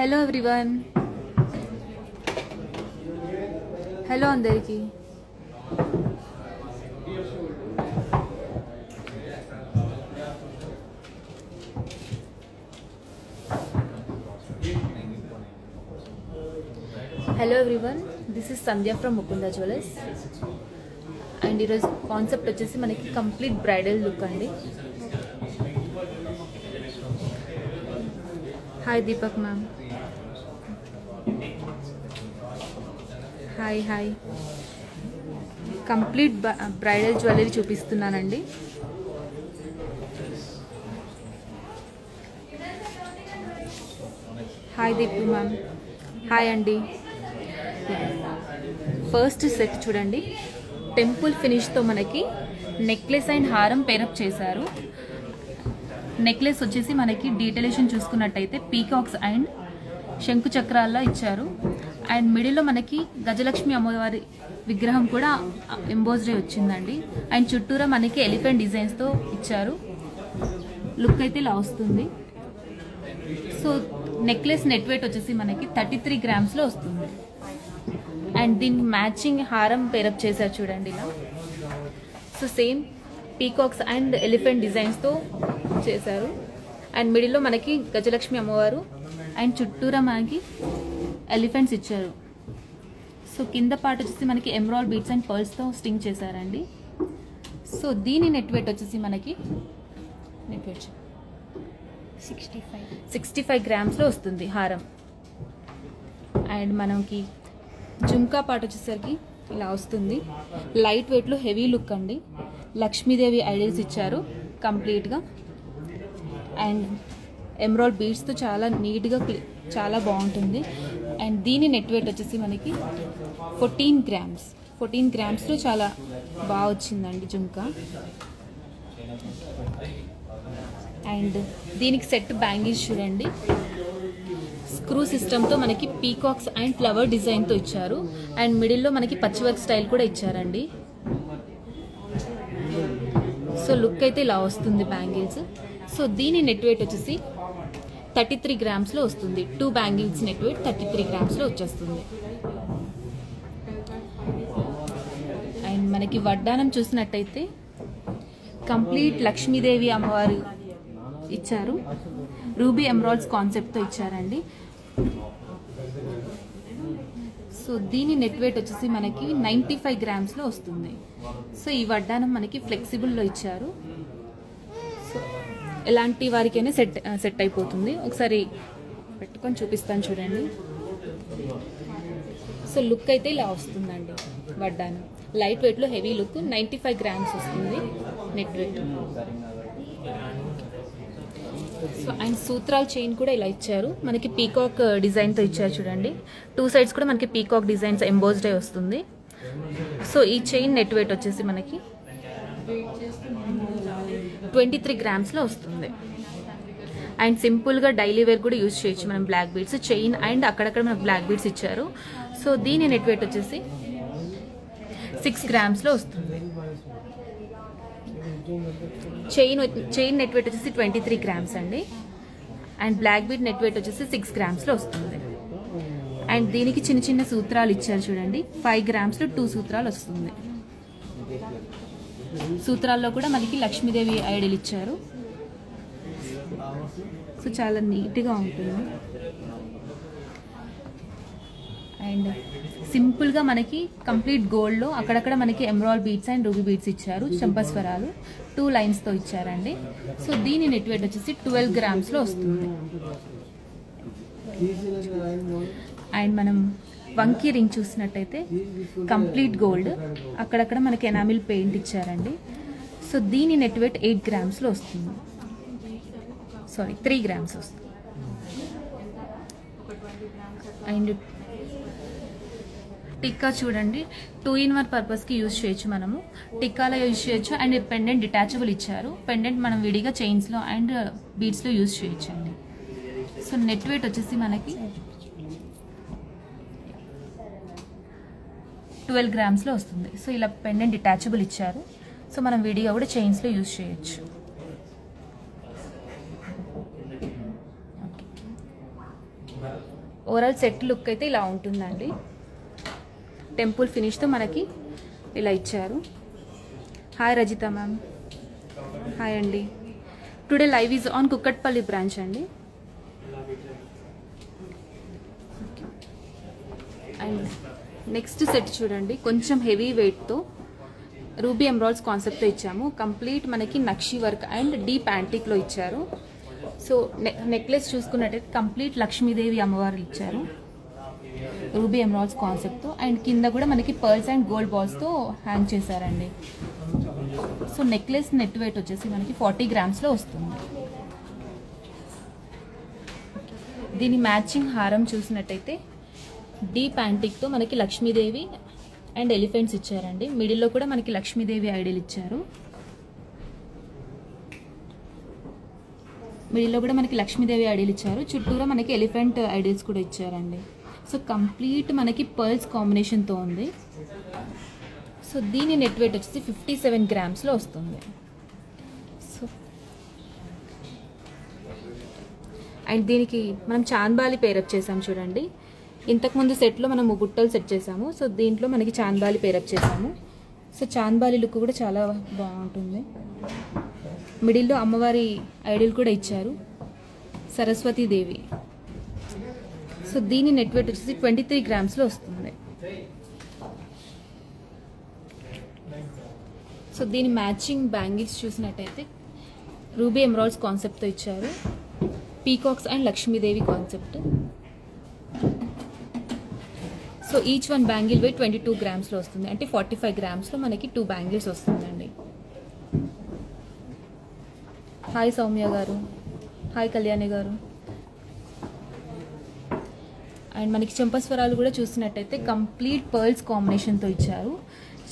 Hello everyone, hello అందరికీ. Hello everyone, this is Sandhya from Mukunda jewellers. And ఈరోజు concept వచ్చేసి మనకి కంప్లీట్ బ్రైడల్ లుక్ అండి. Hi Deepak ma'am. Hi. Complete bridal jewellery చూపిస్తున్నానండి. Hi Deepu ma'am. Hi అండి. First set చూడండి, temple ఫినిష్తో మనకి నెక్లెస్ అండ్ హారం పేరప్ చేశారు. నెక్లెస్ వచ్చేసి మనకి డీటెయిలేషన్ చూసుకున్నట్టయితే పీకాక్స్ అండ్ శంకు చక్రాల్లో ఇచ్చారు. అండ్ మిడిల్లో మనకి గజలక్ష్మి అమ్మవారి విగ్రహం కూడా ఎంబోజ్డ్ వచ్చిందండి. అండ్ చుట్టూరా మనకి ఎలిఫెంట్ డిజైన్స్తో ఇచ్చారు. లుక్ అయితే ఇలా వస్తుంది. సో నెక్లెస్ నెట్ వెయిట్ వచ్చేసి మనకి 33 గ్రామ్స్లో వస్తుంది. అండ్ దీనికి మ్యాచింగ్ హారం పేరప్ చేశారు చూడండి ఇలా. So same peacocks and elephant డిజైన్స్తో చేశారు. అండ్ మిడిల్లో మనకి గజలక్ష్మి అమ్మవారు అండ్ చుట్టూరా మనకి ఎలిఫెంట్స్ ఇచ్చారు. సో కింద పార్ట్ వచ్చేసి మనకి ఎమరాల్డ్ బీడ్స్ అండ్ పర్ల్స్తో స్టింగ్ చేశారండి. సో దీని నెట్ వెయిట్ వచ్చేసి మనకి నెట్ వెయిట్ 65 గ్రామ్స్లో వస్తుంది హారం. అండ్ మనకి జుమ్కా పార్ట్ వచ్చేసరికి ఇలా వస్తుంది. లైట్ వెయిట్లో హెవీ లుక్ అండి. లక్ష్మీదేవి ఐడియల్స్ ఇచ్చారు కంప్లీట్గా. అండ్ ఎమరాల్డ్ బీడ్స్తో చాలా నీట్గా చాలా బాగుంటుంది. అండ్ దీని నెట్ వెయిట్ వచ్చేసి మనకి 14 గ్రామ్స్లో చాలా బాగా వచ్చిందండి జుమ్కా. అండ్ దీనికి సెట్ బ్యాంగిల్స్ చూడండి, స్క్రూ సిస్టమ్తో మనకి పీకాక్స్ అండ్ ఫ్లవర్ డిజైన్తో ఇచ్చారు. అండ్ మిడిల్లో మనకి పచ్చి వర్క్ స్టైల్ కూడా ఇచ్చారండి. సో లుక్ అయితే ఇలా వస్తుంది బ్యాంగిల్స్. సో దీని నెట్ వెయిట్ వచ్చేసి 33 గ్రామ్స్లో వస్తుంది. 2 బ్యాంగిల్స్ నెట్ వెయిట్ 33 గ్రామ్స్లో వచ్చేస్తుంది. అండ్ మనకి వడ్డానం చూసినట్టయితే కంప్లీట్ లక్ష్మీదేవి అమ్మవారు ఇచ్చారు. రూబీ ఎమరాల్డ్స్ కాన్సెప్ట్తో ఇచ్చారండి. సో దీని నెట్ వెయిట్ వచ్చేసి మనకి 95 గ్రామ్స్లో వస్తుంది. సో ఈ వడ్డానం మనకి ఫ్లెక్సిబుల్లో ఇచ్చారు. సో ఎలాంటి వారికైనా సెట్ అయిపోతుంది. ఒకసారి పెట్టుకొని చూపిస్తాను చూడండి. సో లుక్ అయితే ఇలా వస్తుందండి వడ్డానం. లైట్ వెయిట్లో హెవీ లుక్. 95 గ్రామ్స్ వస్తుంది నెట్ వెయిట్. సో అండ్ సూత్రాల చైన్ కూడా ఇలా ఇచ్చారు. మనకి పీకాక్ డిజైన్తో ఇచ్చారు చూడండి. 2 సైడ్స్ కూడా మనకి పీకాక్ డిజైన్స్ ఎంబోజ్డ్ అయి వస్తుంది. సో ఈ చైన్ నెట్ వెయిట్ వచ్చేసి మనకి 23 గ్రామ్స్లో వస్తుంది. అండ్ సింపుల్గా డైలీ వేర్ కూడా యూజ్ చేయొచ్చు మనం. బ్లాక్ బీడ్స్ చైన్ అండ్ అక్కడక్కడ మనకు బ్లాక్ బీడ్స్ ఇచ్చారు. సో దీని నెట్ వెయిట్ వచ్చేసి 6 గ్రామ్స్లో వస్తుంది. చైన్ నెట్ వెయిట్ వచ్చేసి 23 గ్రామ్స్ అండి. And black bead net weight వచ్చేసి 6 గ్రామ్స్లో వస్తుంది. అండ్ దీనికి చిన్న చిన్న సూత్రాలు ఇచ్చారు చూడండి. 5 గ్రామ్స్లో 2 సూత్రాలు వస్తుంది. సూత్రాల్లో కూడా మనకి లక్ష్మీదేవి ఐడియల్ ఇచ్చారు. సో చాలా నీట్గా ఉంటుంది. అండ్ సింపుల్గా మనకి కంప్లీట్ గోల్డ్లో అక్కడక్కడ మనకి emerald beads and ruby beads ఇచ్చారు. చంపస్వరాలు 2 లైన్స్తో ఇచ్చారండి. సో దీని నెట్ వెయిట్ వచ్చేసి 12 గ్రామ్స్లో వస్తుంది. అండ్ మనం వంకీ రింగ్ చూసినట్టయితే కంప్లీట్ గోల్డ్, అక్కడక్కడ మనకి ఎనామిల్ పెయింట్ ఇచ్చారండి. సో దీని నెట్ వెయిట్ 8 గ్రామ్స్లో వస్తుంది. 3 గ్రామ్స్ వస్తుంది. అండ్ టిక్కా చూడండి, 2-in-1 పర్పస్కి యూజ్ చేయొచ్చు మనము. టిక్కాలో యూజ్ చేయొచ్చు. అండ్ పెండెంట్ డిటాచబుల్ ఇచ్చారు. పెండెంట్ మనం విడిగా చైన్స్లో అండ్ బీడ్స్లో యూజ్ చేయొచ్చు అండి. సో నెట్ వెయిట్ వచ్చేసి మనకి 12 గ్రామ్స్లో వస్తుంది. సో ఇలా పెండెంట్ డిటాచబుల్ ఇచ్చారు. సో మనం విడిగా కూడా చైన్స్లో యూజ్ చేయొచ్చు. ఓవరాల్ సెట్ లుక్ అయితే ఇలా ఉంటుందండి. టెంపుల్ ఫినిష్తో మనకి ఇలా ఇచ్చారు. Hi Rajitha ma'am. హాయ్ అండి. Today live is on Kukatpally branch అండి. అండ్ నెక్స్ట్ సెట్ చూడండి, కొంచెం హెవీ వెయిట్తో రూబీ ఎమరాల్డ్స్ కాన్సెప్ట్తో ఇచ్చాము. కంప్లీట్ మనకి నక్షి వర్క్ అండ్ డీప్ యాంటిక్లో ఇచ్చారు. సో నెక్లెస్ చూసుకున్నట్టయితే కంప్లీట్ లక్ష్మీదేవి అమ్మవారు ఇచ్చారు రూబీ ఎమరాల్డ్స్ కాన్సెప్ట్తో. అండ్ కింద కూడా మనకి పర్ల్స్ అండ్ గోల్డ్ బాల్స్తో హ్యాంగ్ చేశారండి. సో నెక్లెస్ నెట్ వెయిట్ వచ్చేసి మనకి 40 గ్రామ్స్లో వస్తుంది. దీని మ్యాచింగ్ హారం చూసినట్టయితే డీప్ యాంటిక్తో మనకి లక్ష్మీదేవి అండ్ ఎలిఫెంట్స్ ఇచ్చారండి. మిడిల్లో కూడా మనకి లక్ష్మీదేవి ఐడియల్ ఇచ్చారు. మిడిల్లో కూడా మనకి లక్ష్మీదేవి ఐడియల్ ఇచ్చారు. చుట్టూరా మనకి ఎలిఫెంట్ ఐడియల్స్ కూడా ఇచ్చారండి. సో కంప్లీట్ మనకి పర్ల్స్ కాంబినేషన్తో ఉంది. సో దీని నెట్ వెయిట్ వచ్చేసి 57 గ్రామ్స్లో వస్తుంది. సో అండ్ దీనికి మనం చాంద్బాలి పేరప్ చేసాం చూడండి. ఇంతకుముందు సెట్లో మనము బుట్టలు సెట్ చేసాము. సో దీంట్లో మనకి చాంద్బాలి పేరప్ చేసాము. సో చాంద్బాలి లుక్ కూడా చాలా బాగుంటుంది. మిడిల్లో అమ్మవారి ఐడియల్ కూడా ఇచ్చారు, సరస్వతీదేవి. సో దీని నెట్ వెయిట్ వచ్చేసి 23 గ్రామ్స్లో వస్తుంది. సో దీని మ్యాచింగ్ బ్యాంగిల్స్ చూసినట్టయితే రూబీ ఎమరాల్డ్స్ కాన్సెప్ట్తో ఇచ్చారు. Peacocks and Lakshmidevi concept. So each one bangle weight 22 గ్రామ్స్లో వస్తుంది. అంటే 45 గ్రామ్స్లో మనకి 2 బ్యాంగిల్స్ వస్తుందండి. హాయ్ సౌమ్య గారు. హాయ్ కళ్యాణి గారు. అండ్ మనకి చెంపస్వరాలు కూడా చూసినట్టయితే కంప్లీట్ పర్ల్స్ కాంబినేషన్తో ఇచ్చారు.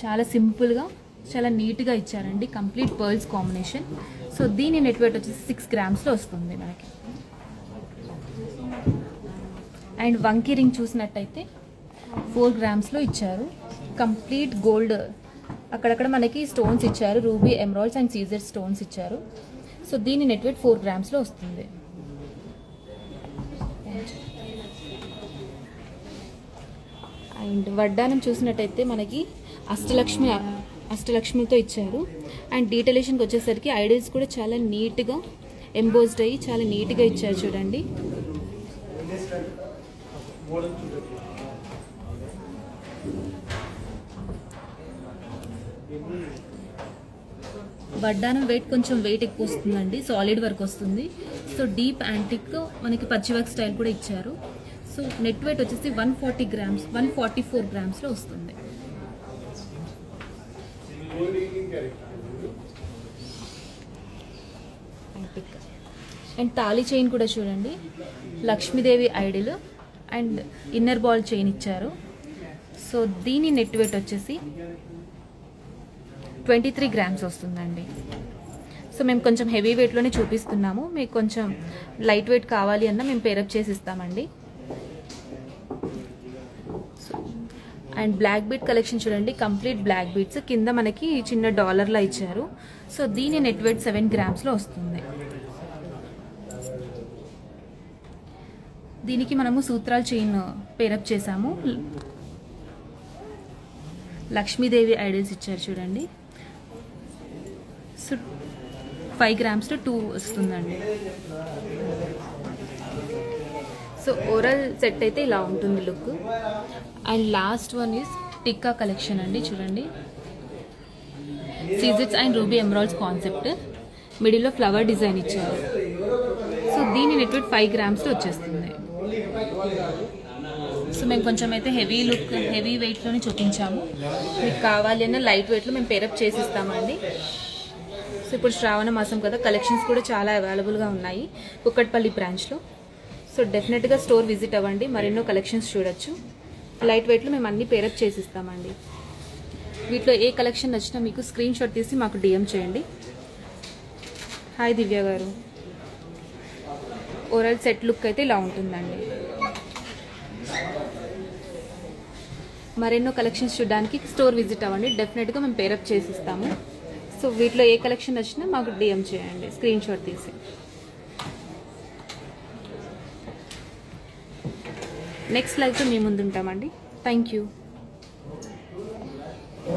చాలా సింపుల్గా చాలా నీట్గా ఇచ్చారండి. Complete pearls combination. సో దీని నెట్ వెయిట్ వచ్చేసి 6 గ్రామ్స్లో వస్తుంది మనకి. అండ్ వంకీ రింగ్ చూసినట్టయితే 4 గ్రామ్స్లో ఇచ్చారు. కంప్లీట్ గోల్డ్, అక్కడక్కడ మనకి స్టోన్స్ ఇచ్చారు. Ruby emeralds and CZ stones ఇచ్చారు. సో దీని నెట్ వెయిట్ 4 గ్రామ్స్లో వస్తుంది. అండ్ వడ్డానం చూసినట్టయితే మనకి అష్టలక్ష్మితో ఇచ్చారు. అండ్ డీటెయిలేషన్కి వచ్చేసరికి ఐడియల్స్ కూడా చాలా నీట్గా ఎంబోస్డ్ అయ్యి చాలా నీట్గా ఇచ్చారు చూడండి. వడ్డానం వెయిట్ కొంచెం వెయిట్ ఎక్కువ వస్తుందండి. సాలిడ్ వర్క్ వస్తుంది. సో డీప్ యాంటిక్తో మనకి పచ్చి వర్క్ స్టైల్ కూడా ఇచ్చారు. సో నెట్ వెయిట్ వచ్చేసి 144 గ్రామ్స్లో వస్తుంది. అండ్ తాళీ చైన్ కూడా చూడండి, Lakshmidevi idol and inner ball chain ఇచ్చారు. సో దీని నెట్ వెయిట్ వచ్చేసి 23 గ్రామ్స్ వస్తుందండి. సో మేము కొంచెం హెవీ వెయిట్లోనే చూపిస్తున్నాము. మీకు కొంచెం లైట్ వెయిట్ కావాలి అన్న మేము పేరప్ చేసి ఇస్తామండి. అండ్ బ్లాక్ బీట్ కలెక్షన్ చూడండి, కంప్లీట్ బ్లాక్ బీట్స్ కింద మనకి చిన్న డాలర్లా ఇచ్చారు. సో దీని నెట్ వెయిట్ 7 గ్రామ్స్లో వస్తుంది. దీనికి మనము సూత్రాల చైన్ పేరప్ చేసాము. లక్ష్మీదేవి ఐడియల్స్ ఇచ్చారు చూడండి. సో 5 గ్రామ్స్లో 2 వస్తుందండి. సో ఓవరాల్ సెట్ అయితే ఇలా ఉంటుంది look. And last one is tikka collection అండి. చూడండి, సీజెట్స్ అండ్ రూబీ ఎమరాల్డ్స్ కాన్సెప్ట్. మిడిల్లో ఫ్లవర్ డిజైన్ ఇచ్చారు. సో దీని నెట్ వెయిట్ 5 గ్రామ్స్లో వచ్చేస్తుంది. సో మేము కొంచెం అయితే హెవీ వెయిట్లోనే చూపించాము. మీకు కావాలి అన్న లైట్ వెయిట్లో మేము పేరప్ చేసి ఇస్తామండి. సో ఇప్పుడు శ్రావణ మాసం కదా, కలెక్షన్స్ కూడా చాలా అవైలబుల్గా ఉన్నాయి కుక్కట్పల్లి బ్రాంచ్లో. సో డెఫినెట్గా స్టోర్ విజిట్ అవ్వండి, మరెన్నో కలెక్షన్స్ చూడొచ్చు. లైట్ వెయిట్లో మేము అన్ని పేరప్ చేసి ఇస్తామండి. వీటిలో ఏ కలెక్షన్ నచ్చినా మీకు స్క్రీన్ షాట్ తీసి మాకు డిఎం చేయండి. హాయ్ దివ్య గారు. ఓవరాల్ సెట్ లుక్ అయితే ఇలా ఉంటుందండి. మరెన్నో కలెక్షన్స్ చూడడానికి స్టోర్ విజిట్ అవ్వండి, డెఫినెట్గా మేము పేరప్ చేసి ఇస్తాము. సో వీటిలో ఏ కలెక్షన్ వచ్చినా మాకు డిఎం చేయండి స్క్రీన్ షాట్ తీసి. నెక్స్ట్ లైవ్తో మీ ముందు ఉంటామండి. Thank you.